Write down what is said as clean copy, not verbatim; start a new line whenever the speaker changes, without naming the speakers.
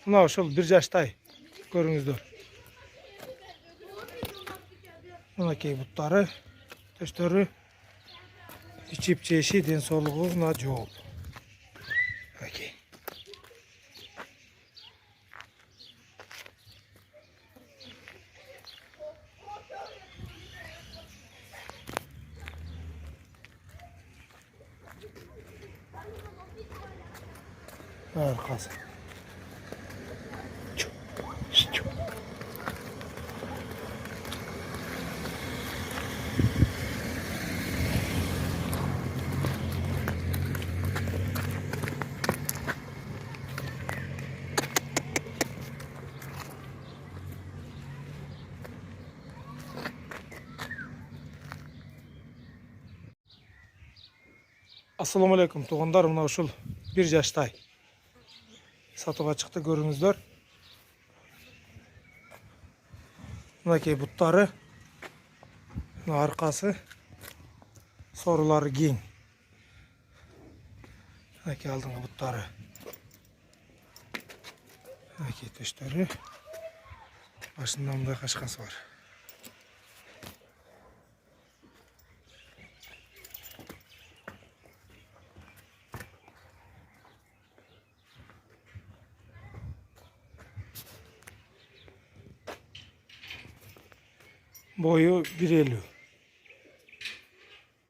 Mına uşul 1 yaştay. Görüңүздөр. Mınakey buttары, төштөрү içip çeşi den soğluğuna jol. Okey. Arkası. Assalamu alaikum tuğanlar, mına uşul 1 yaştay. Satığa çıktı görüңүздөр. Mınakey buttары, mına arkası, sorulары keng. Mınakey aldыңғы buttары. Mınakey төштөрү. Başında mınдай kaçkası var. Boyu 1.50.